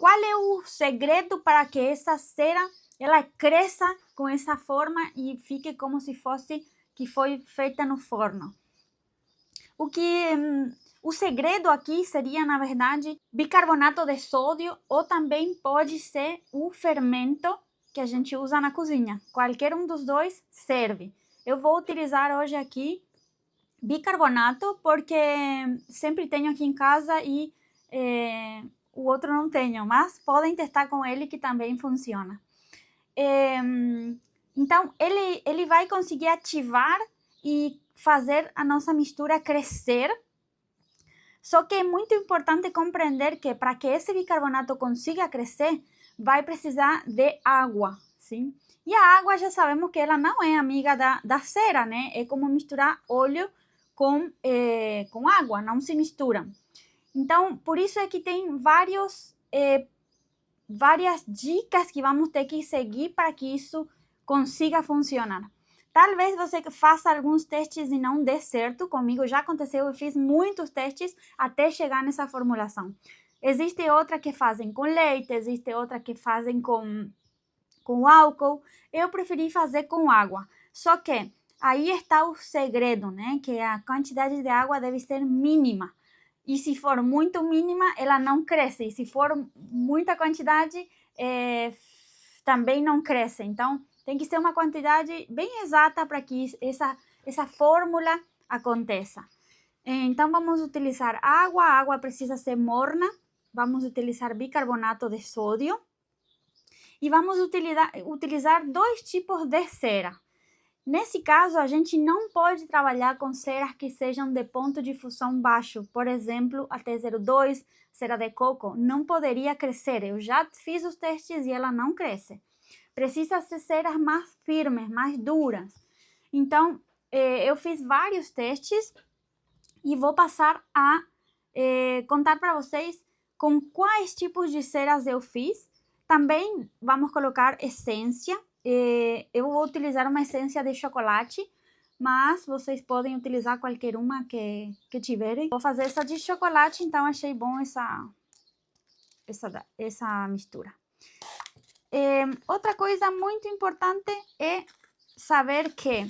qual é o segredo para que essa cera ela cresça com essa forma e fique como se fosse que foi feita no forno? O segredo aqui seria, na verdade, bicarbonato de sódio, ou também pode ser o fermento que a gente usa na cozinha. Qualquer um dos dois serve. Eu vou utilizar hoje aqui bicarbonato, porque sempre tenho aqui em casa e o outro não tenho, mas podem testar com ele que também funciona. Então, ele vai conseguir ativar e fazer a nossa mistura crescer. Só que é muito importante compreender que para que esse bicarbonato consiga crescer, vai precisar de água, sim? E a água já sabemos que ela não é amiga da cera, né? É como misturar óleo com água, não se misturam. Então, por isso é que tem várias dicas que vamos ter que seguir para que isso consiga funcionar. Talvez você faça alguns testes e não dê certo. Comigo já aconteceu, eu fiz muitos testes até chegar nessa formulação. Existe outra que fazem com leite, existe outra que fazem com álcool. Eu preferi fazer com água. Só que aí está o segredo, né? Que a quantidade de água deve ser mínima. E se for muito mínima, ela não cresce. E se for muita quantidade, também não cresce. Então, tem que ser uma quantidade bem exata para que essa fórmula aconteça. Então, vamos utilizar água. A água precisa ser morna. Vamos utilizar bicarbonato de sódio. E vamos utilizar dois tipos de cera. Nesse caso, a gente não pode trabalhar com ceras que sejam de ponto de fusão baixo. Por exemplo, a T02, cera de coco, não poderia crescer. Eu já fiz os testes e ela não cresce. Precisa ser ceras mais firmes, mais duras. Então, eu fiz vários testes e vou passar a contar para vocês com quais tipos de ceras eu fiz. Também vamos colocar essência. Eu vou utilizar uma essência de chocolate, mas vocês podem utilizar qualquer uma que tiverem. Vou fazer essa de chocolate, então achei bom essa mistura. Outra coisa muito importante é saber que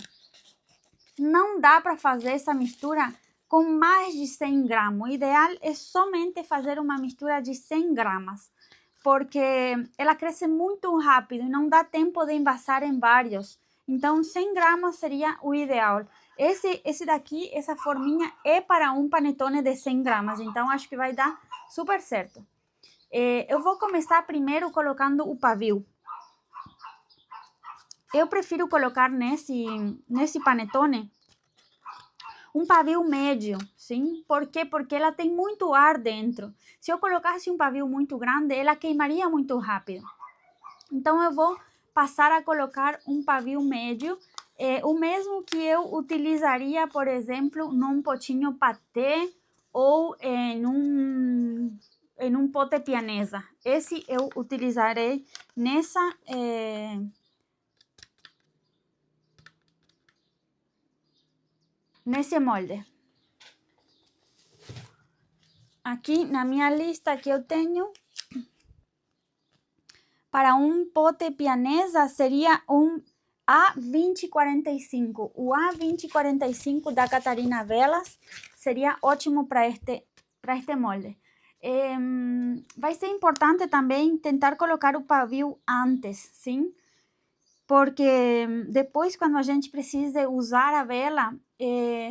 não dá para fazer essa mistura com mais de 100 gramas. O ideal é somente fazer uma mistura de 100 gramas. Porque ela cresce muito rápido e não dá tempo de envasar em vários. Então, 100 gramas seria o ideal. Esse daqui, essa forminha, é para um panetone de 100 gramas. Então, acho que vai dar super certo. Eu vou começar primeiro colocando o pavio. Eu prefiro colocar nesse panetone um pavio médio, sim? Por quê? Porque ela tem muito ar dentro. Se eu colocasse um pavio muito grande, ela queimaria muito rápido. Então, eu vou passar a colocar um pavio médio, o mesmo que eu utilizaria, por exemplo, num potinho patê ou em um pote pianesa. Esse eu utilizarei nesse molde. Aqui na minha lista que eu tenho, para um pote pianesa seria um A2045. O A2045 da Catarina Velas seria ótimo para este molde. Vai ser importante também tentar colocar o pavio antes, sim? Porque depois, quando a gente precisa usar a vela,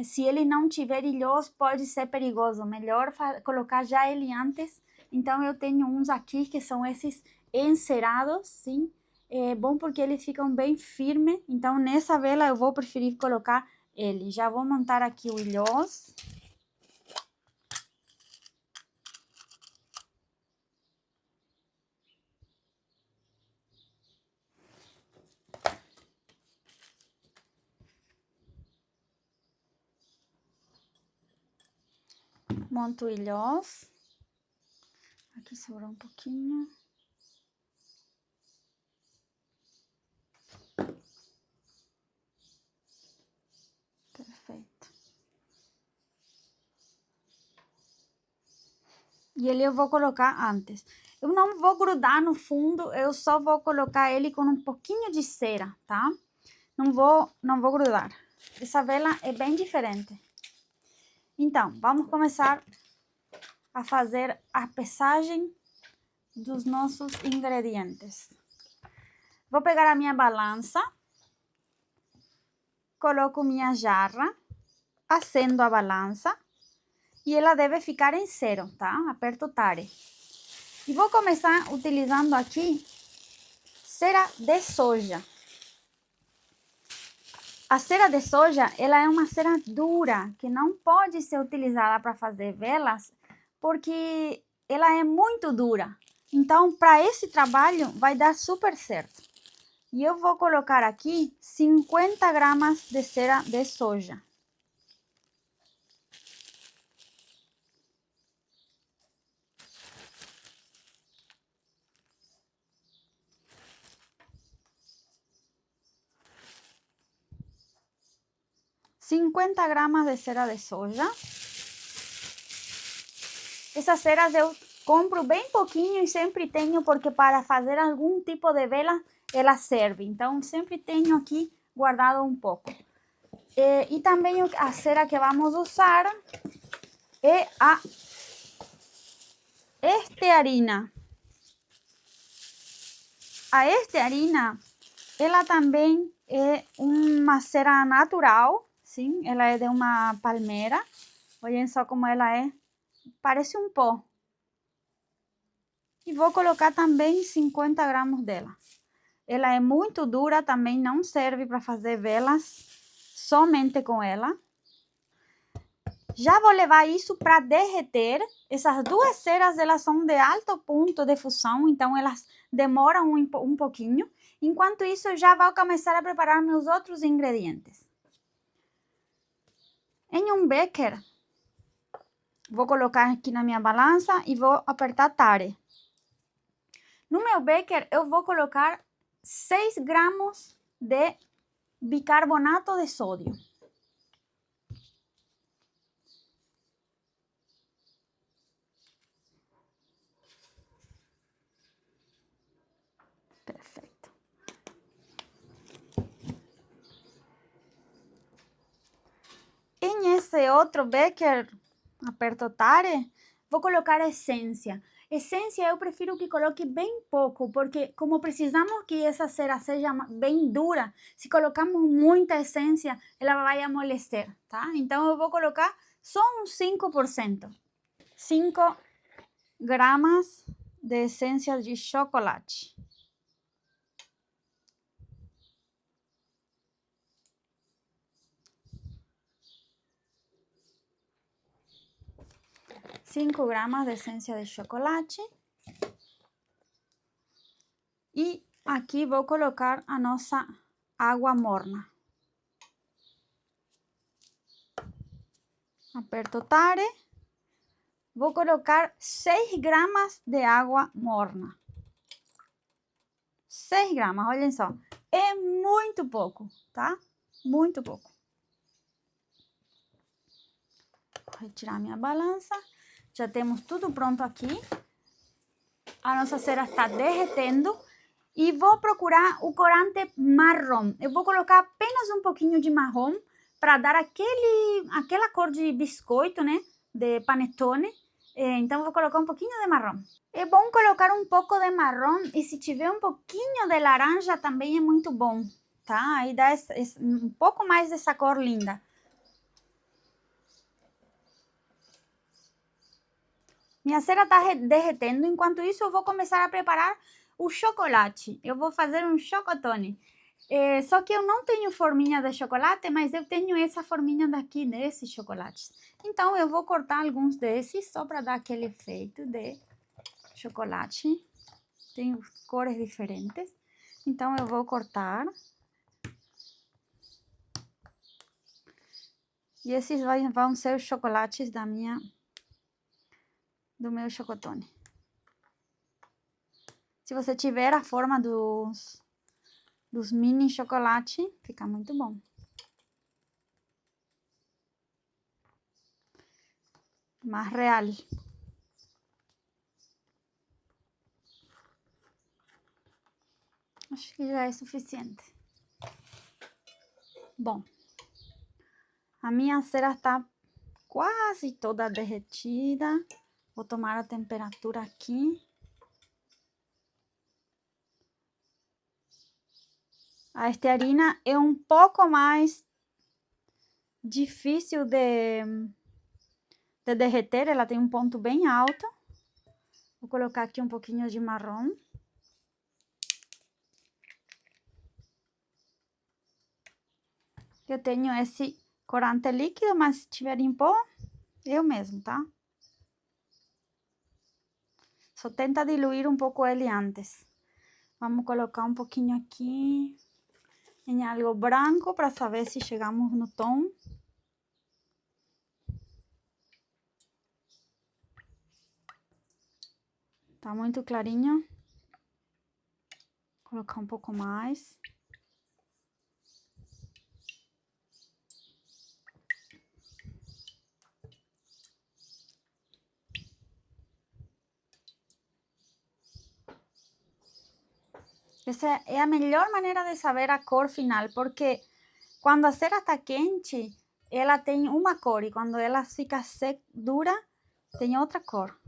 se ele não tiver ilhós, pode ser perigoso. Melhor colocar já ele antes. Então, eu tenho uns aqui que são esses encerados, sim? É bom porque eles ficam bem firmes. Então, nessa vela eu vou preferir colocar ele. Já vou montar aqui o ilhós. Monto o ilhós. Aqui sobrou um pouquinho. Perfeito. E ele eu vou colocar antes. Eu não vou grudar no fundo, eu só vou colocar ele com um pouquinho de cera, tá? Não vou grudar. Essa vela é bem diferente. Então, vamos começar a fazer a pesagem dos nossos ingredientes. Vou pegar a minha balança, coloco minha jarra, acendo a balança e ela deve ficar em 0, tá? Aperto Tare. E vou começar utilizando aqui cera de soja. A cera de soja, ela é uma cera dura, que não pode ser utilizada para fazer velas, porque ela é muito dura. Então, para esse trabalho, vai dar super certo. E eu vou colocar aqui 50 gramas de cera de soja. $50 gramas de cera de soja. Essas ceras eu compro bem pouquinho e sempre tenho, porque para fazer algum tipo de vela, ela serve. Então, sempre tenho aqui guardado um pouco. E também a cera que vamos usar é a estearina. A estearina, ela também é uma cera natural, sim? Ela é de uma palmeira. Olhem só como ela é. Parece um pó. E vou colocar também 50 gramas dela. Ela é muito dura, também não serve para fazer velas, somente com ela. Já vou levar isso para derreter. Essas duas ceras, elas são de alto ponto de fusão, então elas demoram um pouquinho. Enquanto isso, eu já vou começar a preparar meus outros ingredientes. Em um becker, vou colocar aqui na minha balança e vou apertar Tare. No meu becker, eu vou colocar 6 gramas de bicarbonato de sódio. Perfeito. Em esse outro becker, aperto Tare, vou colocar essência. Essência eu prefiro que coloque bem pouco, porque como precisamos que essa cera seja bem dura, se colocamos muita essência, ela vai amolecer, tá? Então eu vou colocar só uns 5%. 5 gramas de essência de chocolate. Cinco gramas de essência de chocolate. E aqui vou colocar a nossa água morna. Aperto Tare. Vou colocar 6 gramas de água morna. 6 gramas, olhem só. É muito pouco, tá? Muito pouco. Vou retirar minha balança. Já temos tudo pronto aqui. A nossa cera está derretendo. E vou procurar o corante marrom. Eu vou colocar apenas um pouquinho de marrom para dar aquela cor de biscoito, né? De panetone. Então, vou colocar um pouquinho de marrom. É bom colocar um pouco de marrom e se tiver um pouquinho de laranja também é muito bom, tá? Aí dá um pouco mais dessa cor linda. Minha cera está derretendo, enquanto isso eu vou começar a preparar o chocolate. Eu vou fazer um chocotone. Só que eu não tenho forminha de chocolate, mas eu tenho essa forminha daqui, desses chocolates. Então, eu vou cortar alguns desses, só para dar aquele efeito de chocolate. Tem cores diferentes. Então, eu vou cortar. E esses vão ser os chocolates do meu chocotone. Se você tiver a forma dos mini chocolate, fica muito bom. Mais real. Acho que já é suficiente. Bom, a minha cera está quase toda derretida. Vou tomar a temperatura aqui. A estearina é um pouco mais difícil de derreter, ela tem um ponto bem alto. Vou colocar aqui um pouquinho de marrom. Eu tenho esse corante líquido, mas se tiver em pó, eu mesmo, tá? Só tenta diluir um pouco ele antes. Vamos colocar um pouquinho aqui em algo branco para saber se chegamos no tom. Tá muito clarinho. Vou colocar um pouco mais. Essa é a melhor maneira de saber a cor final, porque quando a cera está quente, ela tem uma cor, e quando ela fica dura, tem outra cor.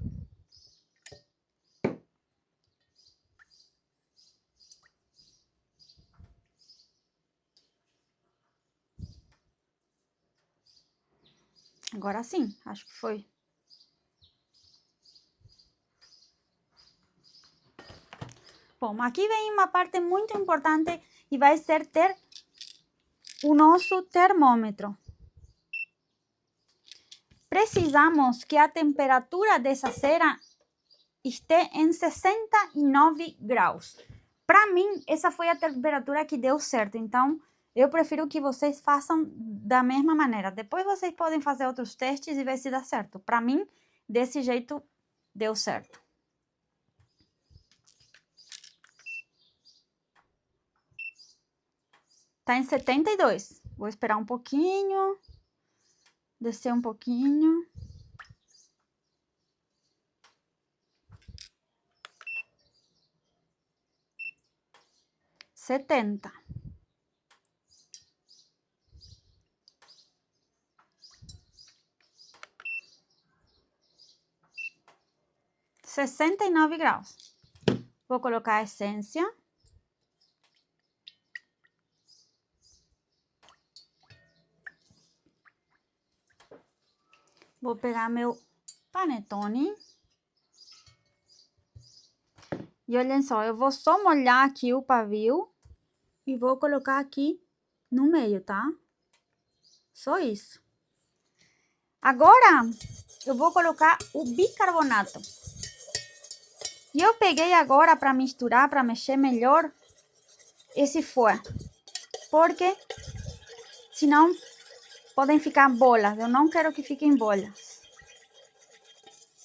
Agora sim, acho que foi. Bom, aqui vem uma parte muito importante e vai ser ter o nosso termômetro. Precisamos que a temperatura dessa cera esteja em 69 graus. Para mim, essa foi a temperatura que deu certo, então eu prefiro que vocês façam da mesma maneira. Depois vocês podem fazer outros testes e ver se dá certo. Para mim, desse jeito, deu certo. Tá em 72. Vou esperar um pouquinho. Descer um pouquinho. Setenta. Sessenta e 69 graus. Vou colocar a essência. Vou pegar meu panetone. E olhem só, eu vou só molhar aqui o pavio e vou colocar aqui no meio, tá? Só isso. Agora, eu vou colocar o bicarbonato. E eu peguei agora para misturar, para mexer melhor esse fouet. Porque senão podem ficar bolas. Eu não quero que fiquem bolas.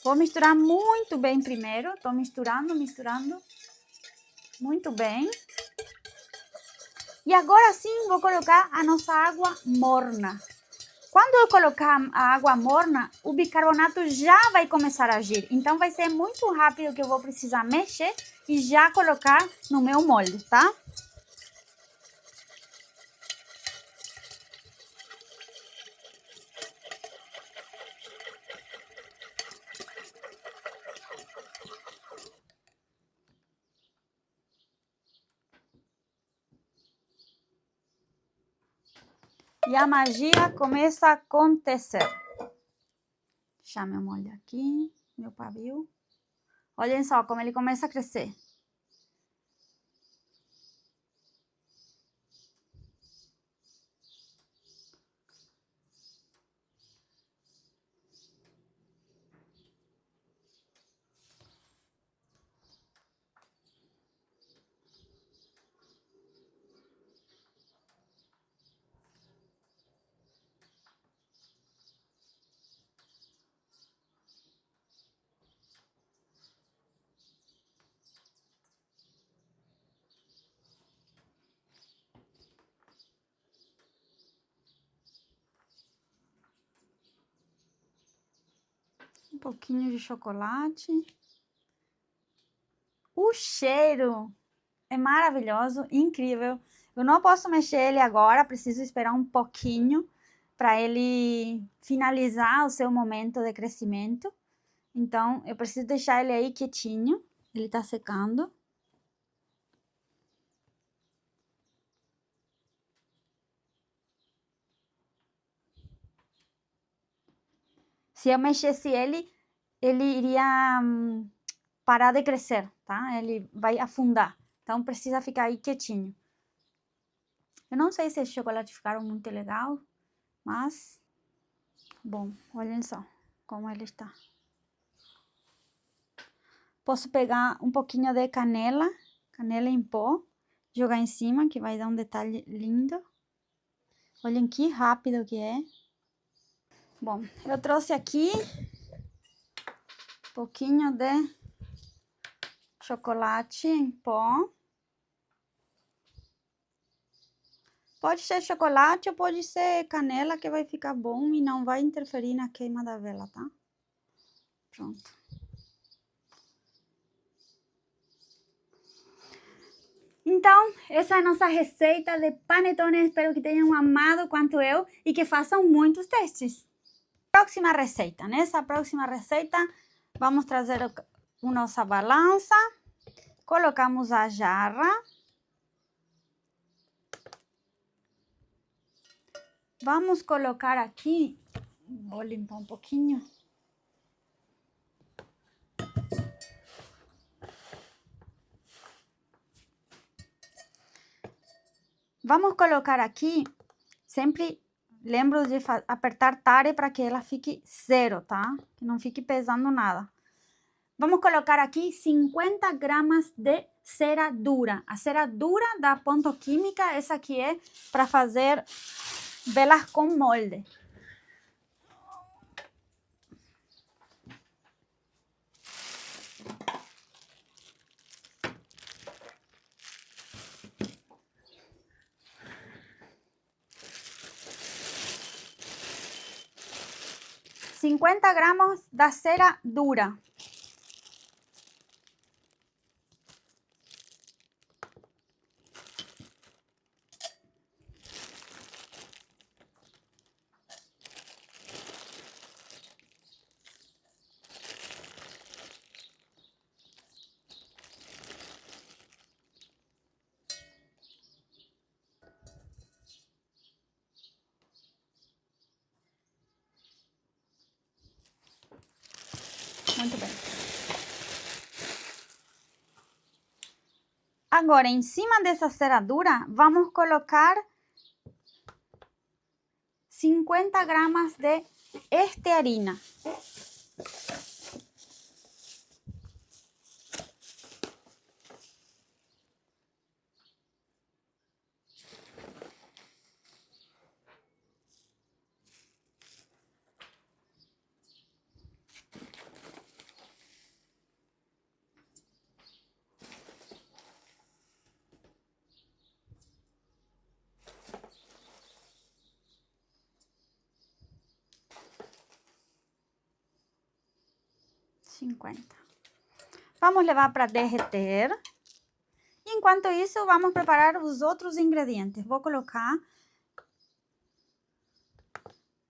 Vou misturar muito bem primeiro. Tô misturando. Muito bem. E agora sim vou colocar a nossa água morna. Quando eu colocar a água morna, o bicarbonato já vai começar a agir. Então vai ser muito rápido que eu vou precisar mexer e já colocar no meu molde, tá? E a magia começa a acontecer. Deixar meu molde aqui, meu pavio. Olhem só como ele começa a crescer. Um pouquinho de chocolate. O cheiro É maravilhoso, incrível. Eu não posso mexer ele agora, preciso esperar um pouquinho para ele finalizar o seu momento de crescimento. Então, eu preciso deixar ele aí quietinho. Ele tá secando. Se eu mexesse ele, ele iria parar de crescer, tá? Ele vai afundar. Então, precisa ficar aí quietinho. Eu não sei se esses chocolates ficaram muito legal, mas... Bom, olhem só como ele está. Posso pegar um pouquinho de canela em pó, jogar em cima, que vai dar um detalhe lindo. Olhem que rápido que é. Bom, eu trouxe aqui um pouquinho de chocolate em pó. Pode ser chocolate ou pode ser canela, que vai ficar bom e não vai interferir na queima da vela, tá? Pronto. Então, essa é a nossa receita de panetone. Espero que tenham amado quanto eu e que façam muitos testes. Próxima receita. Nessa próxima receita, vamos trazer a nossa balança. Colocamos a jarra. Vamos colocar aqui, vou limpar um pouquinho. Vamos colocar aqui, sempre lembro de apertar tare para que ela fique zero, tá? Que não fique pesando nada. Vamos colocar aqui 50 gramas de cera dura. A cera dura da Ponto Química, essa aqui é para fazer velas com molde. $50 gramas da cera dura. Muito bem. Agora, em cima dessa cera dura, vamos colocar 50 gramas de estearina. Vamos levar para derreter. Enquanto isso, vamos preparar os outros ingredientes. Vou colocar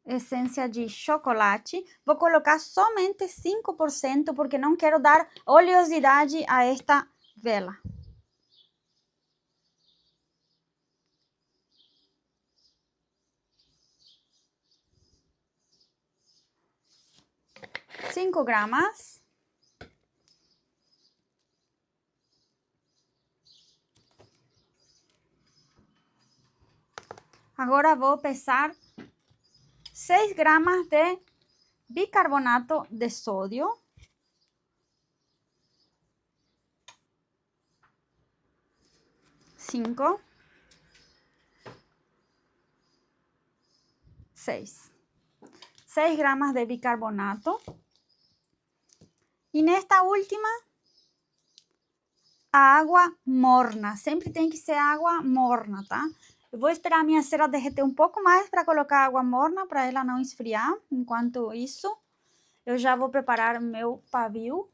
essência de chocolate. Vou colocar somente 5%, porque não quero dar oleosidade a esta vela. Cinco gramas. Agora vou pesar 6 gramas de bicarbonato de sódio. Cinco. 6 gramas de bicarbonato. E nesta última, a água morna. Sempre tem que ser água morna, tá? Eu vou esperar a minha cera derreter um pouco mais para colocar água morna, para ela não esfriar. Enquanto isso, eu já vou preparar meu pavio.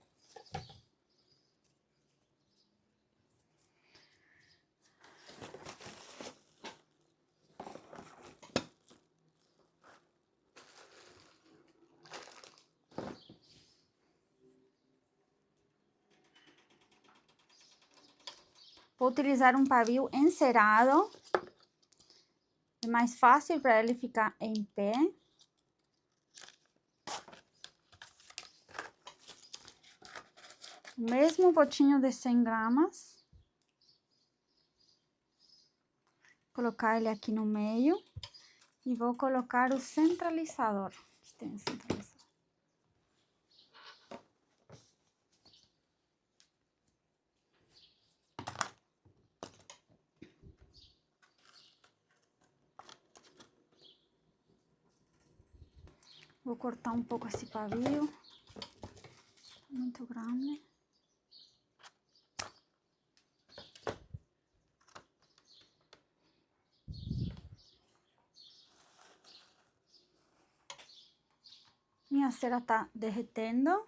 Vou utilizar um pavio encerado. É mais fácil para ele ficar em pé. O mesmo potinho de 100 gramas. Colocar ele aqui no meio. E vou colocar o centralizador. Aqui tem o centralizador. Vou cortar um pouco esse pavio. Muito grande. Minha cera tá derretendo.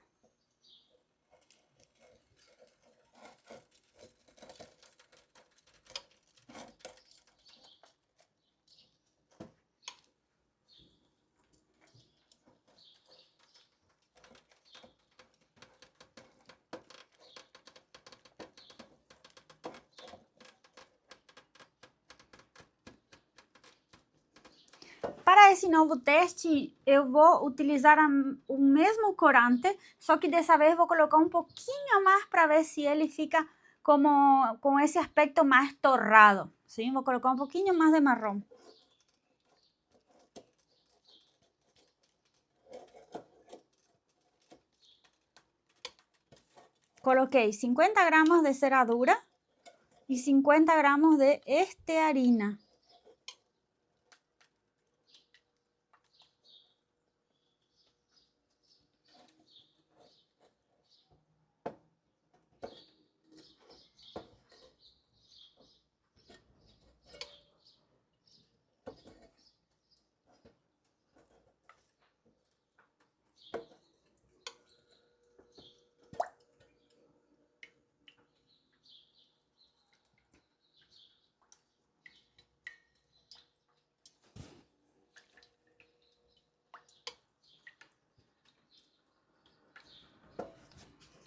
Para esse novo teste, eu vou utilizar o mesmo corante, só que dessa vez vou colocar um pouquinho mais para ver se ele fica como com esse aspecto mais torrado. Sim, vou colocar um pouquinho mais de marrom. Coloquei 50 gramas de cera dura e 50 gramas de estearina.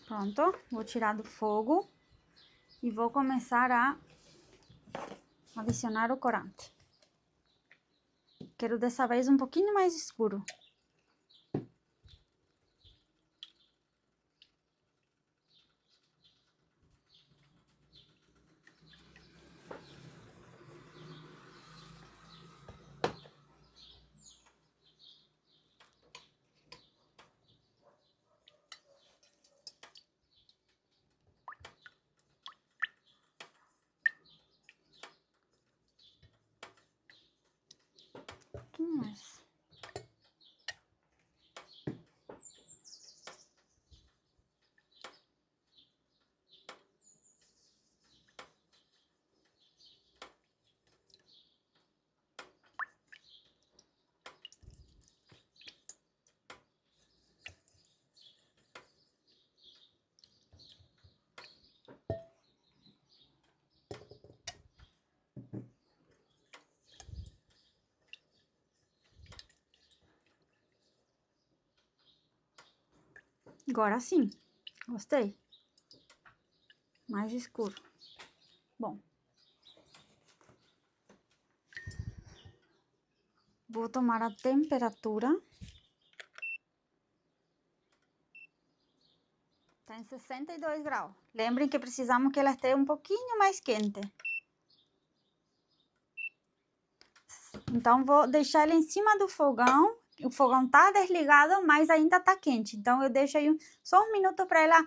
Pronto, vou tirar do fogo e vou começar a adicionar o corante. Quero dessa vez um pouquinho mais escuro. Um pouquinho mais. Agora sim, gostei. Mais escuro. Bom. Vou tomar a temperatura. Está em 62 graus. Lembrem que precisamos que ela esteja um pouquinho mais quente. Então, vou deixar ela em cima do fogão. O fogão está desligado, mas ainda está quente. Então, eu deixo aí só um minuto para ela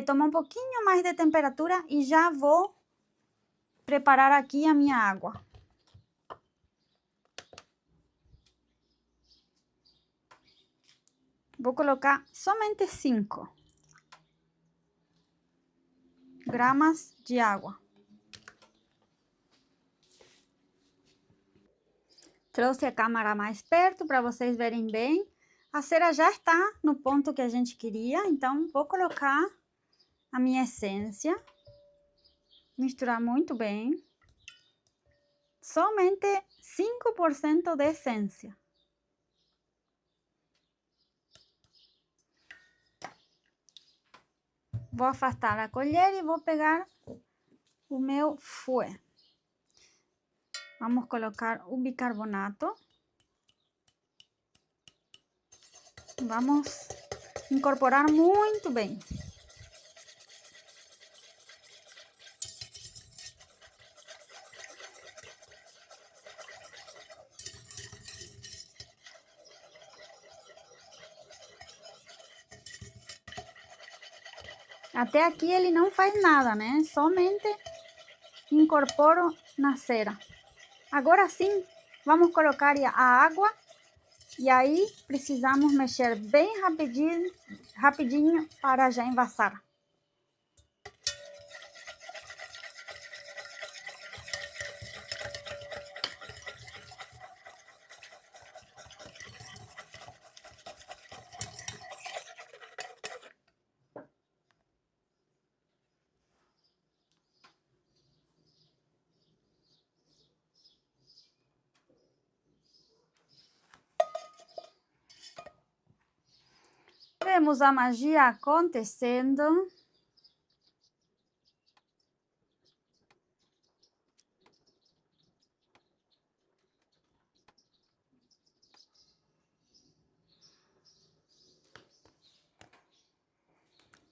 tomar um pouquinho mais de temperatura e já vou preparar aqui a minha água. Vou colocar somente 5 gramas de água. Trouxe a câmera mais perto para vocês verem bem. A cera já está no ponto que a gente queria, então vou colocar a minha essência. Misturar muito bem. Somente 5% de essência. Vou afastar a colher e vou pegar o meu fouet. Vamos colocar o bicarbonato. Vamos incorporar muito bem. Até aqui ele não faz nada, né? Somente incorporo na cera. Agora sim, vamos colocar a água. E aí, precisamos mexer bem rapidinho para já envasar. Vemos a magia acontecendo.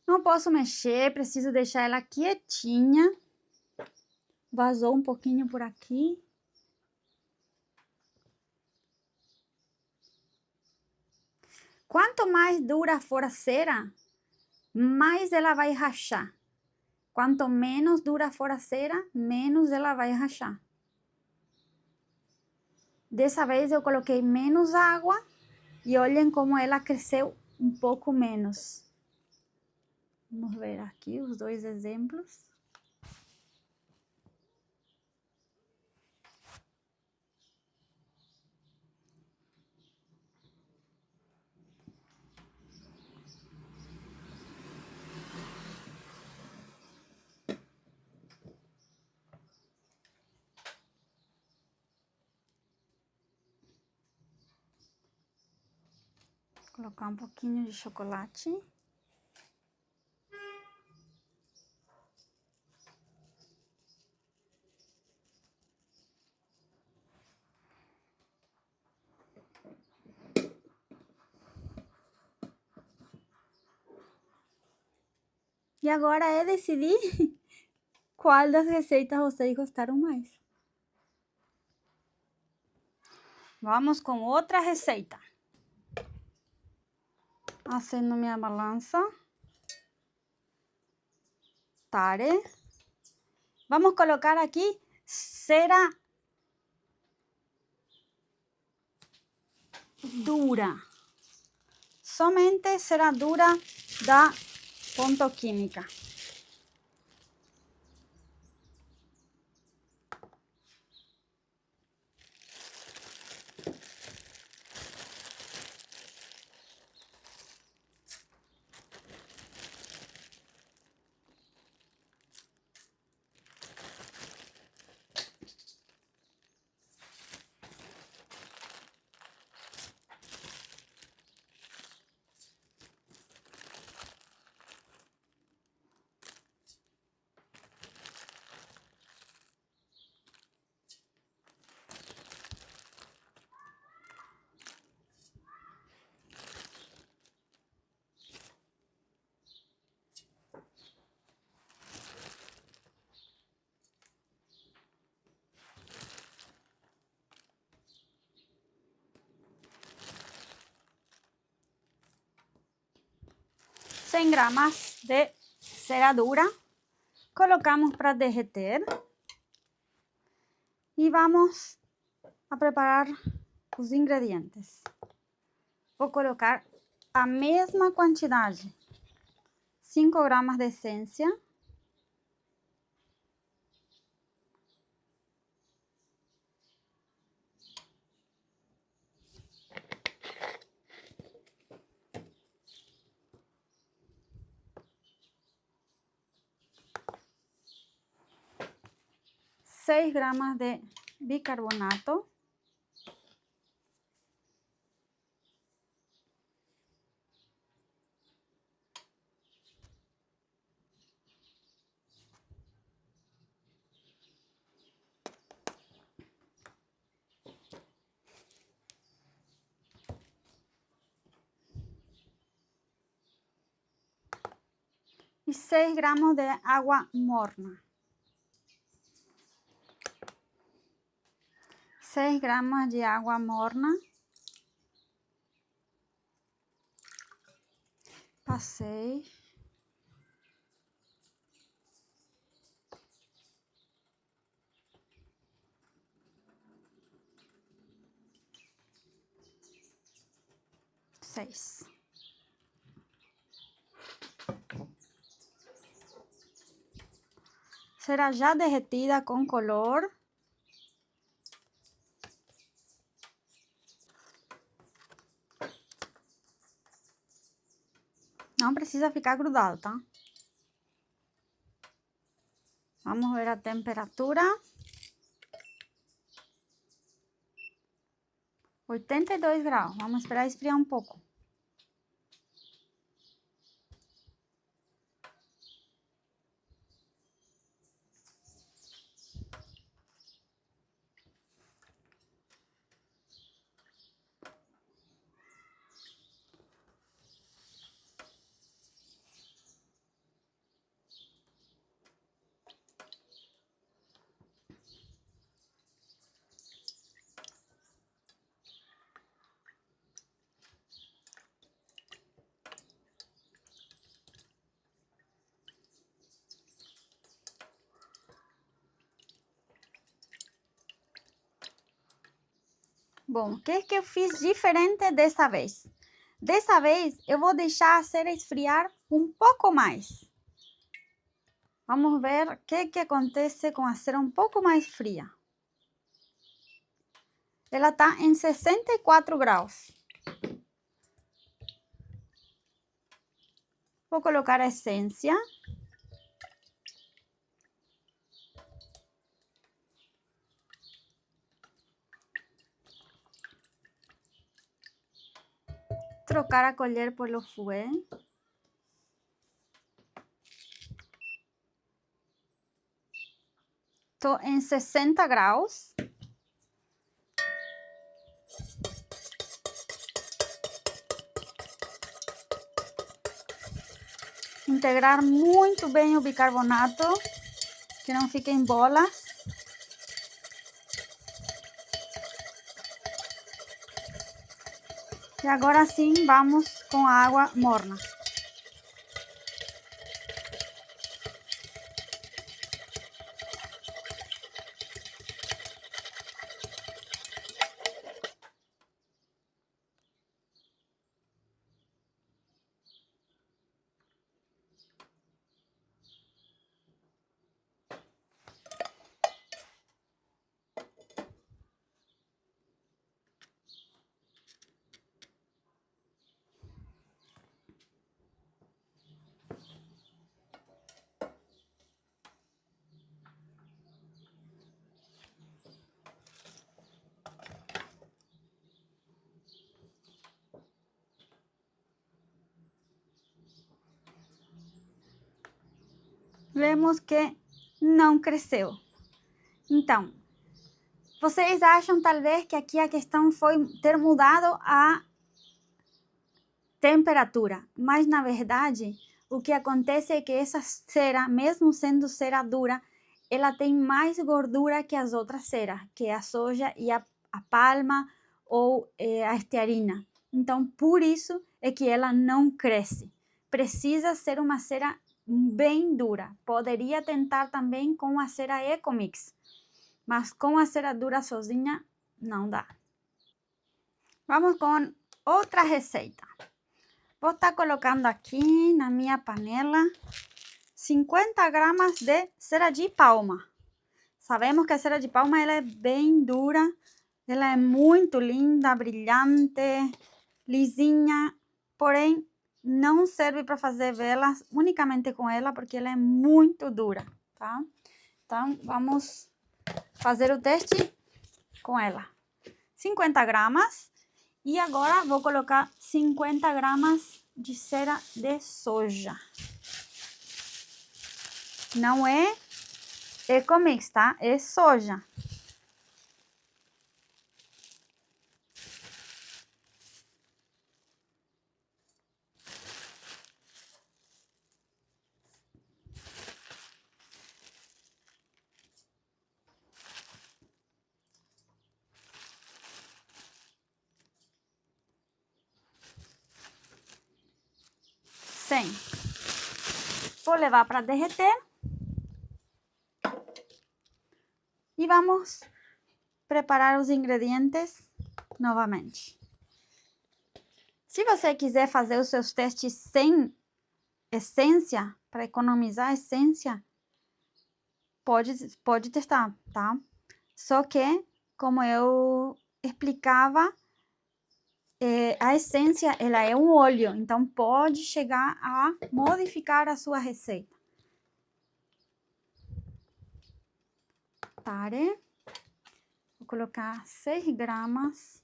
Não posso mexer, preciso deixar ela quietinha. Vazou um pouquinho por aqui. Quanto mais dura for a cera, mais ela vai rachar. Quanto menos dura for a cera, menos ela vai rachar. Dessa vez eu coloquei menos água e olhem como ela cresceu um pouco menos. Vamos ver aqui os dois exemplos. Vou colocar um pouquinho de chocolate. E agora é decidir qual das receitas vocês gostaram mais. Vamos com outra receita. Acendo minha balança. Tare. Vamos colocar aqui cera dura. Somente cera dura da Ponto Química. Cem gramas de cera dura. Colocamos para derreter. E vamos a preparar os ingredientes. Vou colocar a mesma quantidade. 5 gramas de essência. Seis gramas de bicarbonato. e 6 gramos de água morna. 6 gramas de água morna. Passei. Seis. Cera já derretida com color. Não precisa ficar grudado, tá? Vamos ver a temperatura. 82 graus. Vamos esperar esfriar um pouco. Bom, o que eu fiz diferente dessa vez? Dessa vez, eu vou deixar a cera esfriar um pouco mais. Vamos ver o que acontece com a cera um pouco mais fria. Ela está em 64 graus. Vou colocar a essência. Trocar a colher pelo fouet. Estou em 60 graus. Integrar muito bem o bicarbonato, que não fiquem bolas. E agora sim, vamos com a água morna. Vemos que não cresceu. Então, vocês acham talvez que aqui a questão foi ter mudado a temperatura, mas na verdade o que acontece é que essa cera, mesmo sendo cera dura, ela tem mais gordura que as outras ceras, que é a soja e a palma ou a estearina. Então, por isso é que ela não cresce. Precisa ser uma cera bem dura. Poderia tentar também com a cera Ecomix, mas com a cera dura sozinha não dá. Vamos com outra receita. Vou estar colocando aqui na minha panela 50 gramas de cera de palma. Sabemos que a cera de palma ela é bem dura, ela é muito linda, brilhante, lisinha, porém não serve para fazer velas unicamente com ela, porque ela é muito dura, tá? Então, vamos fazer o teste com ela. 50 gramas. E agora vou colocar 50 gramas de cera de soja. Não é Ecomix, tá? É soja. Bem, vou levar para derreter. E vamos preparar os ingredientes novamente. Se você quiser fazer os seus testes sem essência, para economizar a essência, pode testar, tá? Só que, como eu explicava, a essência, ela é um óleo, então pode chegar a modificar a sua receita. Vou colocar 6 gramas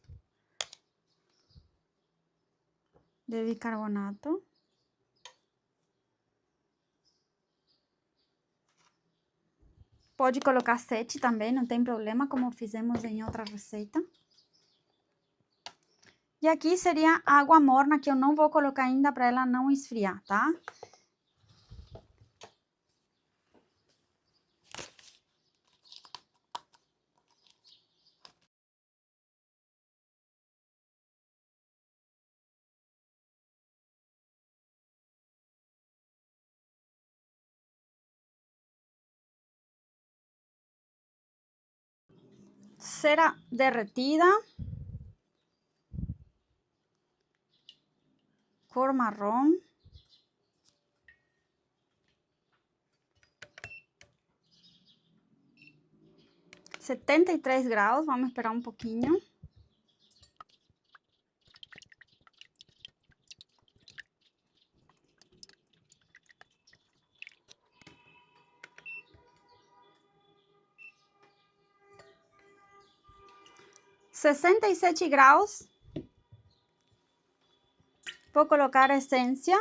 de bicarbonato. Pode colocar 7 também, não tem problema, como fizemos em outra receita. E aqui seria água morna, que eu não vou colocar ainda para ela não esfriar, tá? Cera derretida. Cor marrom. (73 graus), vamos esperar um pouquinho. (67 graus). Vou colocar a essência.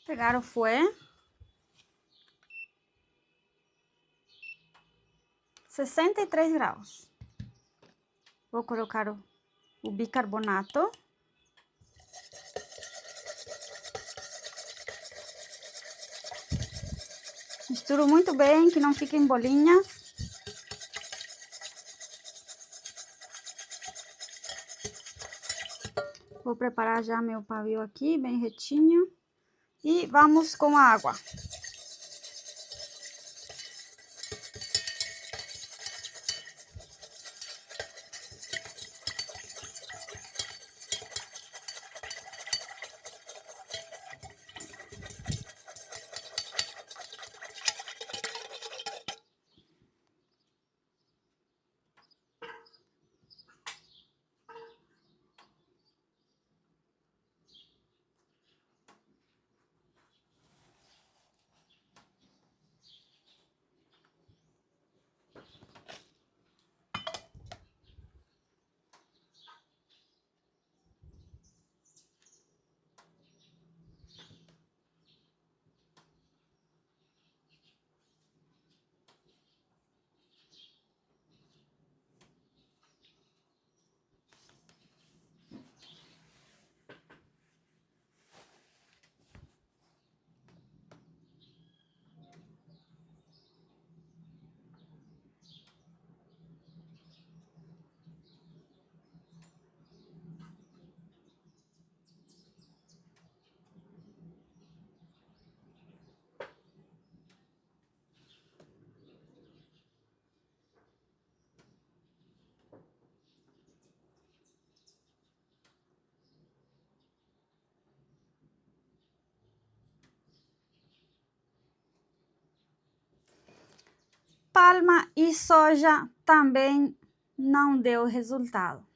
Pegar o fouet. 63 graus. Vou colocar o bicarbonato. Misturo muito bem, que não fiquem bolinhas. Vou preparar já meu pavio aqui, bem retinho. E vamos com a água. Palma e soja também não deu resultado.